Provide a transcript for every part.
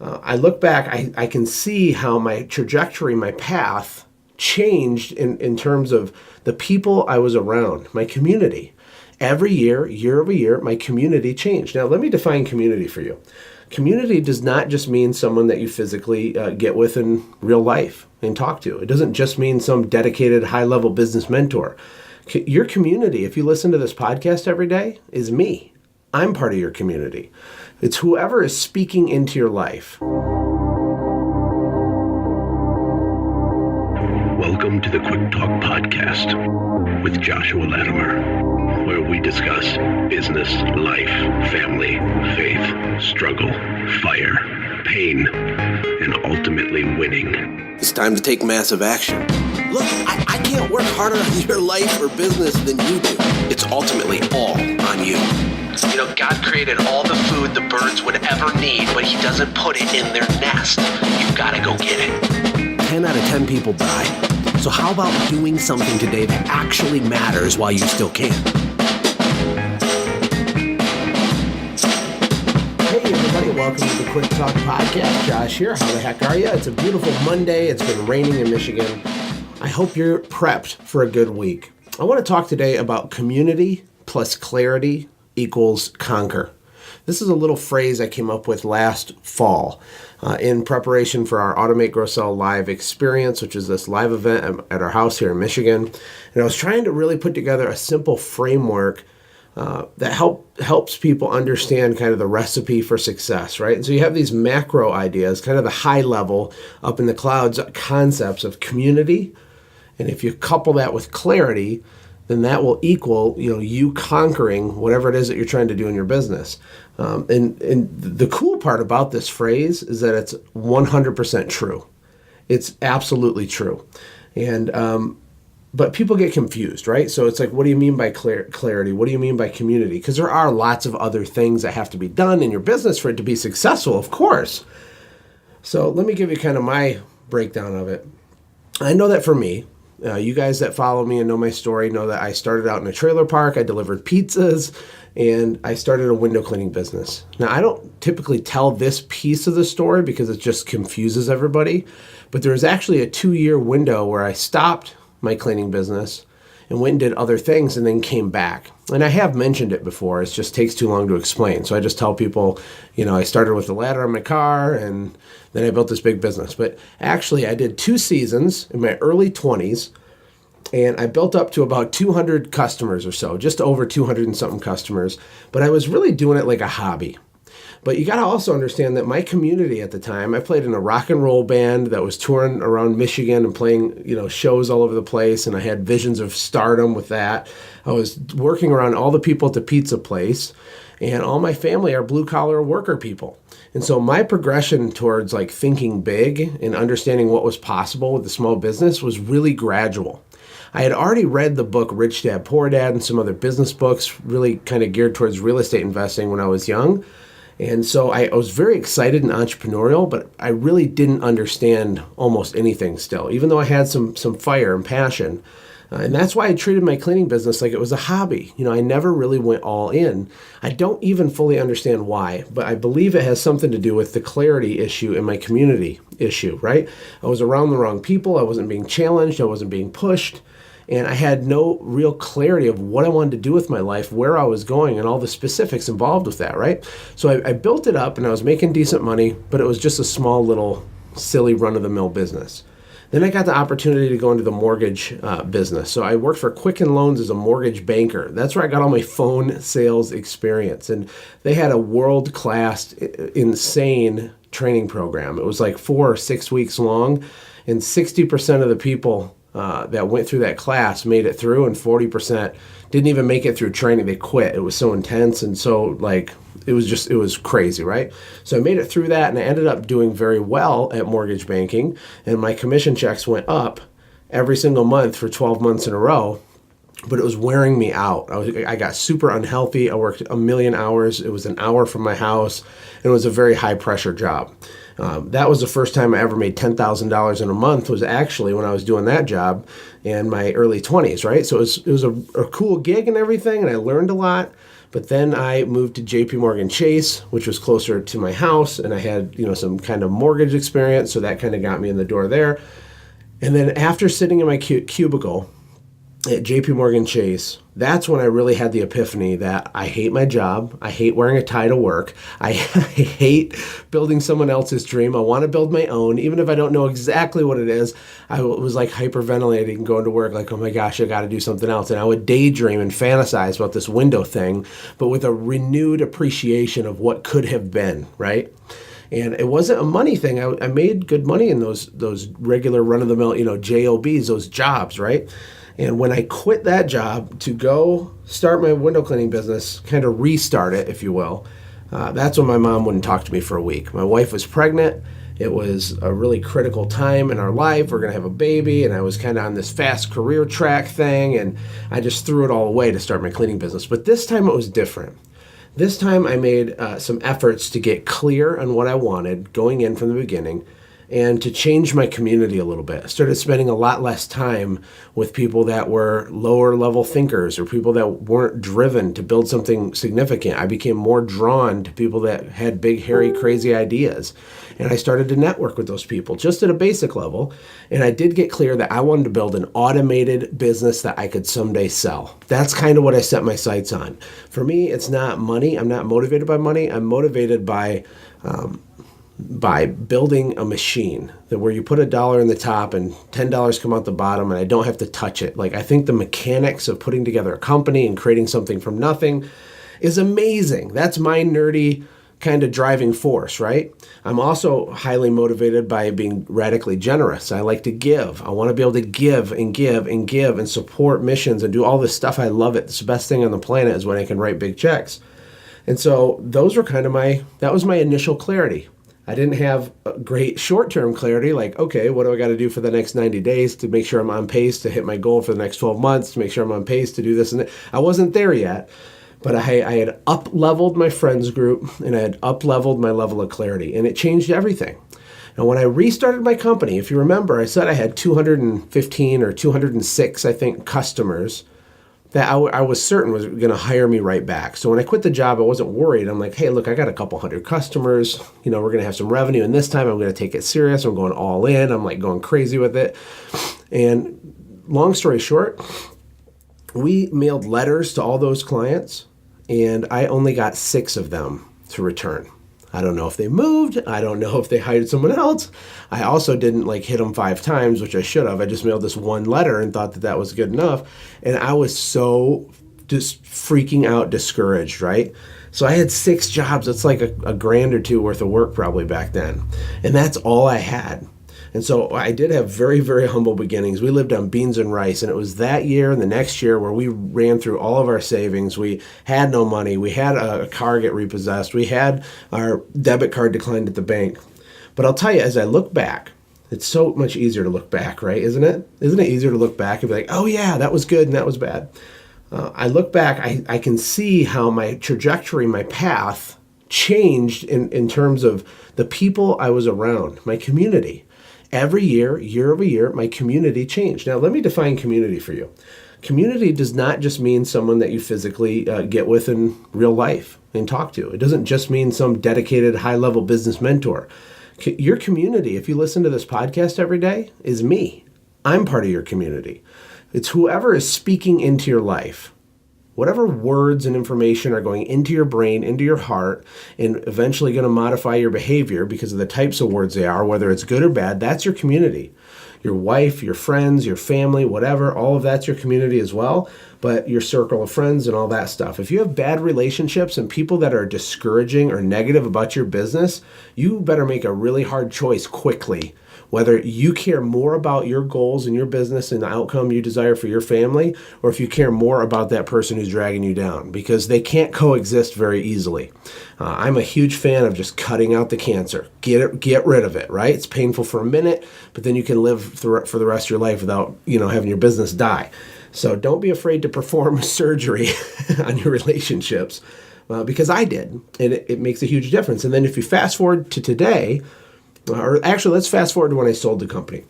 I look back, I can see how my trajectory, my path changed in terms of the people I was around, my community. Every year, year over year, my community changed. Now, let me define community for you. Community does not just mean someone that you physically get with in real life and talk to. It doesn't just mean some dedicated high-level business mentor. Your community, if you listen to this podcast every day, is me. I'm part of your community. It's whoever is speaking into your life. Welcome to the Quick Talk Podcast with Joshua Latimer, where we discuss business, life, family, faith, struggle, fire, pain, and ultimately winning. It's time to take massive action. Look, I can't work harder on your life or business than you do. It's ultimately all on you. You know, God created all the food the birds would ever need, but he doesn't put it in their nest. You've got to go get it. 10 out of 10 people die. So how about doing something today that actually matters while you still can? Hey everybody, welcome to the Quick Talk Podcast. Josh here. How the heck are you? It's a beautiful Monday. It's been raining in Michigan. I hope you're prepped for a good week. I want to talk today about community plus clarity equals conquer. This is a little phrase I came up with last fall in preparation for our Automate, Grow, Sell Live experience, which is this live event at our house here in Michigan. And I was trying to really put together a simple framework that helps people understand kind of the recipe for success, right? And so you have these macro ideas, kind of the high level up in the clouds concepts of community. And if you couple that with clarity, then that will equal, you conquering whatever it is that you're trying to do in your business. And the cool part about this phrase is that it's 100% true. It's absolutely true. And but people get confused, right? So it's like, what do you mean by clarity? What do you mean by community? Because there are lots of other things that have to be done in your business for it to be successful, of course. So let me give you kind of my breakdown of it. I know that for me, you guys that follow me and know my story know that I started out in a trailer park. I delivered pizzas, and I started a window cleaning business. Now, I don't typically tell this piece of the story because it just confuses everybody, but there was actually a 2-year window where I stopped my cleaning business and went and did other things and then came back. And I have mentioned it before. It just takes too long to explain. So I just tell people, I started with the ladder on my car and then I built this big business. But actually, I did 2 seasons in my early 20s, and I built up to about 200 customers or so, just over 200 and something customers. But I was really doing it like a hobby. But you got to also understand that my community at the time, I played in a rock and roll band that was touring around Michigan and playing, shows all over the place. And I had visions of stardom with that. I was working around all the people at the pizza place, and all my family are blue collar worker people. And so my progression towards like thinking big and understanding what was possible with the small business was really gradual. I had already read the book Rich Dad, Poor Dad and some other business books really kind of geared towards real estate investing when I was young. And so I was very excited and entrepreneurial, but I really didn't understand almost anything still, even though I had some fire and passion. And that's why I treated my cleaning business like it was a hobby. I never really went all in. I don't even fully understand why, but I believe it has something to do with the clarity issue in my community issue, right? I was around the wrong people. I wasn't being challenged. I wasn't being pushed. And I had no real clarity of what I wanted to do with my life, where I was going, and all the specifics involved with that, right? So I built it up, and I was making decent money, but it was just a small little silly run-of-the-mill business. Then I got the opportunity to go into the mortgage business. So I worked for Quicken Loans as a mortgage banker. That's where I got all my phone sales experience. And they had a world-class, insane training program. It was like 4 or 6 weeks long, and 60% of the people that went through that class made it through, and 40% didn't even make it through training. They quit. It was so intense, and so it was crazy, right? So I made it through that, and I ended up doing very well at mortgage banking, and my commission checks went up every single month for 12 months in a row, but it was wearing me out. I got super unhealthy. I worked 1 million hours. It was an hour from my house, and it was a very high-pressure job. That was the first time I ever made $10,000 in a month, was actually when I was doing that job in my early 20s, right? So it was a cool gig and everything, and I learned a lot, But then I moved to JP Morgan Chase, which was closer to my house, and I had, some kind of mortgage experience, so that kind of got me in the door there. And then after sitting in my cubicle at JP Morgan Chase, that's when I really had the epiphany that I hate my job. I hate wearing a tie to work. I hate building someone else's dream. I want to build my own, even if I don't know exactly what it is. I was like hyperventilating going to work, like, oh my gosh, I got to do something else. And I would daydream and fantasize about this window thing, but with a renewed appreciation of what could have been, right? And it wasn't a money thing. I made good money in those regular run-of-the-mill, JOBs, those jobs, right? And when I quit that job to go start my window cleaning business, kind of restart it, if you will, that's when my mom wouldn't talk to me for a week. My wife was pregnant. It was a really critical time in our life. We're going to have a baby, and I was kind of on this fast career track thing, and I just threw it all away to start my cleaning business. But this time it was different. This time I made some efforts to get clear on what I wanted going in from the beginning, and to change my community a little bit. I started spending a lot less time with people that were lower level thinkers or people that weren't driven to build something significant. I became more drawn to people that had big, hairy, crazy ideas. And I started to network with those people just at a basic level. And I did get clear that I wanted to build an automated business that I could someday sell. That's kind of what I set my sights on. For me, it's not money. I'm not motivated by money. I'm motivated by building a machine that where you put $1 in the top and $10 come out the bottom and I don't have to touch it. Like, I think the mechanics of putting together a company and creating something from nothing is amazing. That's my nerdy kind of driving force, right? I'm also highly motivated by being radically generous. I like to give. I want to be able to give and give and give and support missions and do all this stuff. I love it. It's the best thing on the planet is when I can write big checks. And so those were kind of that was my initial clarity. I didn't have a great short-term clarity, like, okay, what do I got to do for the next 90 days to make sure I'm on pace to hit my goal for the next 12 months, to make sure I'm on pace to do this and that. I wasn't there yet, but I had up-leveled my friends group and I had up-leveled my level of clarity, and it changed everything. And when I restarted my company, if you remember, I said I had 215 or 206, I think, customers that I was certain was going to hire me right back. So when I quit the job, I wasn't worried. I'm like, hey, look, I got a couple hundred customers. We're going to have some revenue. And this time I'm going to take it serious. I'm going all in. I'm like going crazy with it. And long story short, we mailed letters to all those clients, and I only got 6 of them to return. I don't know if they moved. I don't know if they hired someone else. I also didn't hit them 5 times, which I should have. I just mailed this one letter and thought that was good enough. And I was so just freaking out, discouraged, right? So I had 6 jobs. That's like a grand or 2 worth of work probably back then. And that's all I had. And so I did have very, very humble beginnings. We lived on beans and rice, and it was that year and the next year where we ran through all of our savings. We had no money. We had a car get repossessed. We had our debit card declined at the bank. But I'll tell you, as I look back, it's so much easier to look back, right? Isn't it? Isn't it easier to look back and be like, oh yeah, that was good and that was bad. I look back, I can see how my trajectory, my path changed in terms of the people I was around, my community. Every year, year over year, my community changed. Now, let me define community for you. Community does not just mean someone that you physically get with in real life and talk to. It doesn't just mean some dedicated high-level business mentor. Your community, if you listen to this podcast every day, is me. I'm part of your community. It's whoever is speaking into your life. Whatever words and information are going into your brain, into your heart, and eventually going to modify your behavior because of the types of words they are, whether it's good or bad, that's your community. Your wife, your friends, your family, whatever, all of that's your community as well, but your circle of friends and all that stuff. If you have bad relationships and people that are discouraging or negative about your business, you better make a really hard choice quickly. Whether you care more about your goals and your business and the outcome you desire for your family, or if you care more about that person who's dragging you down, because they can't coexist very easily. I'm a huge fan of just cutting out the cancer. Get rid of it, right? It's painful for a minute, but then you can live for the rest of your life without, having your business die. So don't be afraid to perform surgery on your relationships, because I did, and it makes a huge difference. And then if you fast forward to today, or actually, let's fast forward to when I sold the company.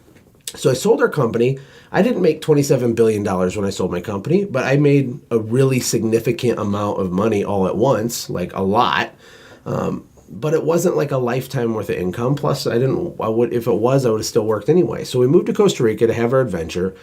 So I sold our company. I didn't make $27 billion when I sold my company, but I made a really significant amount of money all at once, like a lot. But it wasn't like a lifetime worth of income. Plus, if it was, I would have still worked anyway. So we moved to Costa Rica to have our adventure.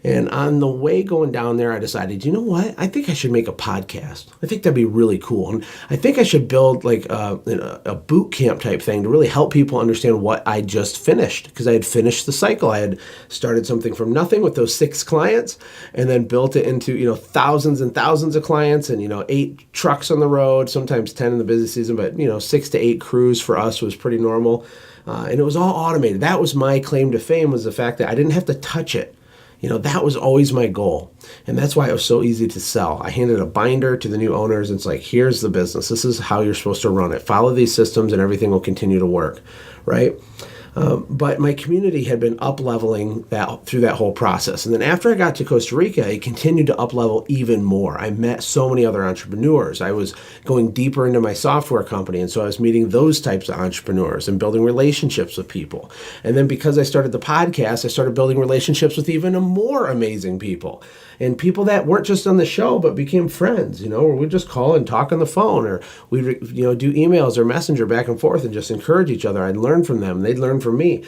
And on the way going down there, I decided, you know what? I think I should make a podcast. I think that'd be really cool. And I think I should build like a boot camp type thing to really help people understand what I just finished. Because I had finished the cycle. I had started something from nothing with those 6 clients and then built it into, thousands and thousands of clients and, 8 trucks on the road, sometimes 10 in the busy season, but, 6 to 8 crews for us was pretty normal. And it was all automated. That was my claim to fame, was the fact that I didn't have to touch it. That was always my goal. And that's why it was so easy to sell. I handed a binder to the new owners. And it's like, here's the business. This is how you're supposed to run it. Follow these systems and everything will continue to work, right? But my community had been up-leveling that through that whole process. And then after I got to Costa Rica, it continued to up-level even more. I met so many other entrepreneurs. I was going deeper into my software company. And so I was meeting those types of entrepreneurs and building relationships with people. And then because I started the podcast, I started building relationships with even more amazing people. And people that weren't just on the show, but became friends, or we'd just call and talk on the phone, or we'd, do emails or messenger back and forth and just encourage each other. I'd learn from them. They'd learn from me.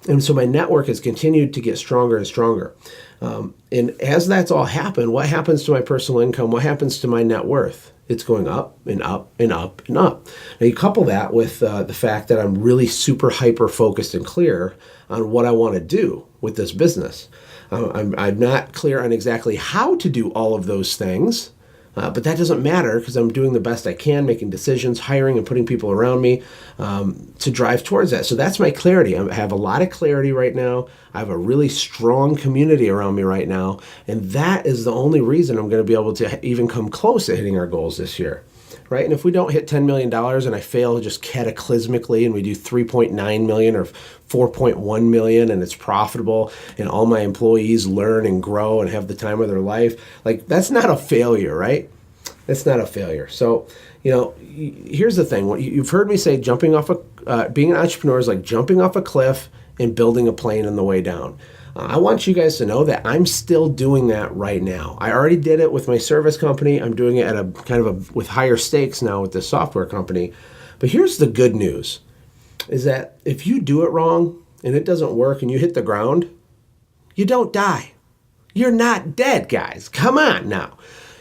And so my network has continued to get stronger and stronger. And as that's all happened, what happens to my personal income? What happens to my net worth? It's going up and up and up and up. Now you couple that with the fact that I'm really super hyper focused and clear on what I want to do with this business. I'm not clear on exactly how to do all of those things, but that doesn't matter because I'm doing the best I can, making decisions, hiring and putting people around me to drive towards that. So that's my clarity. I have a lot of clarity right now. I have a really strong community around me right now. And that is the only reason I'm going to be able to even come close to hitting our goals this year. Right? And if we don't hit $10 million and I fail just cataclysmically and we do 3.9 million or 4.1 million and it's profitable and all my employees learn and grow and have the time of their life, like that's not a failure, right? That's not a failure. So, here's the thing. You've heard me say being an entrepreneur is like jumping off a cliff and building a plane on the way down. I want you guys to know that I'm still doing that right now. I already did it with my service company. I'm doing it at a kind of with higher stakes now with this software company. But here's the good news, is that if you do it wrong and it doesn't work and you hit the ground, you don't die. You're not dead, guys. Come on now.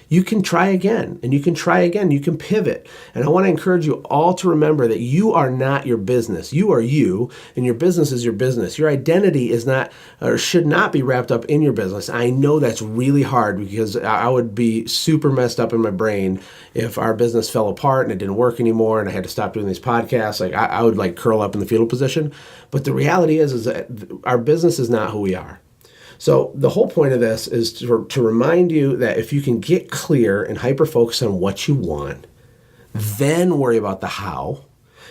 You can try again, and you can try again. You can pivot. And I want to encourage you all to remember that you are not your business. You are you, and your business is your business. Your identity is not, or should not be wrapped up in your business. I know that's really hard because I would be super messed up in my brain if our business fell apart and it didn't work anymore and I had to stop doing these podcasts. Like I would like curl up in the fetal position. But the reality is that our business is not who we are. So the whole point of this is to remind you that if you can get clear and hyper-focus on what you want, then worry about the how.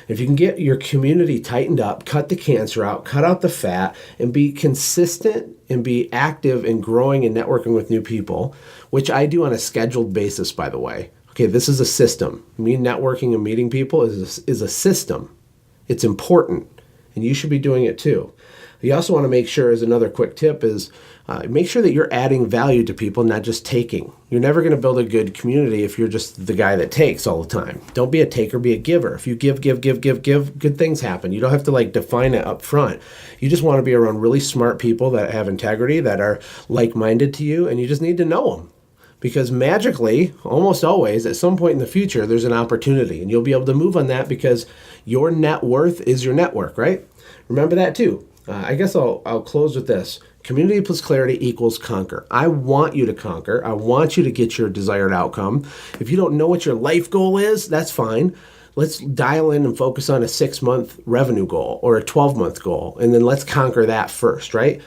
If you can get your community tightened up, cut the cancer out, cut out the fat, and be consistent and be active in growing and networking with new people, which I do on a scheduled basis, by the way. Okay, this is a system. Me networking and meeting people is a system. It's important, and you should be doing it too. You also want to make sure, as another quick tip, is make sure that you're adding value to people, not just taking. You're never going to build a good community if you're just the guy that takes all the time. Don't be a taker, be a giver. If you give, good things happen. You don't have to define it up front. You just want to be around really smart people that have integrity, that are like-minded to you, and you just need to know them. Because magically, almost always, at some point in the future, there's an opportunity, and you'll be able to move on that because your net worth is your network, right? Remember that too. I guess I'll close with this. Community plus clarity equals conquer. I want you to conquer. I want you to get your desired outcome. If you don't know what your life goal is, that's fine. Let's dial in and focus on a 6-month revenue goal or a 12-month goal, and then let's conquer that first, right?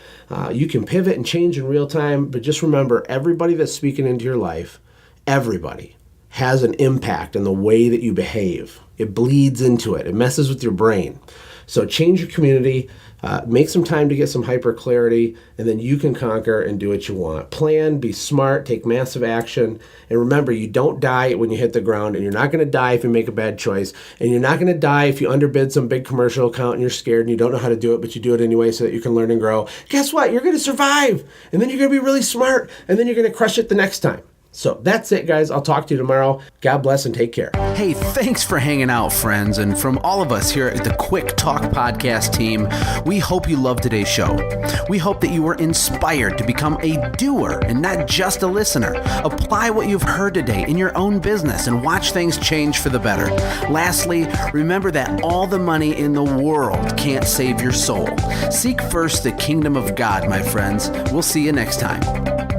You can pivot and change in real time, but just remember, everybody that's speaking into your life, everybody has an impact in the way that you behave. It bleeds into it. It messes with your brain. So change your community, make some time to get some hyper clarity, and then you can conquer and do what you want. Plan, be smart, take massive action, and remember, you don't die when you hit the ground, and you're not going to die if you make a bad choice, and you're not going to die if you underbid some big commercial account and you're scared and you don't know how to do it, but you do it anyway so that you can learn and grow. Guess what? You're going to survive, and then you're going to be really smart, and then you're going to crush it the next time. So that's it, guys. I'll talk to you tomorrow. God bless and take care. Hey, thanks for hanging out, friends. And from all of us here at the Quick Talk Podcast team, we hope you loved today's show. We hope that you were inspired to become a doer and not just a listener. Apply what you've heard today in your own business and watch things change for the better. Lastly, remember that all the money in the world can't save your soul. Seek first the kingdom of God, my friends. We'll see you next time.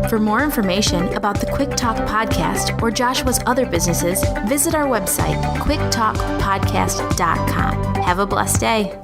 For more information about the Quick Talk Podcast or Joshua's other businesses, visit our website, quicktalkpodcast.com. Have a blessed day.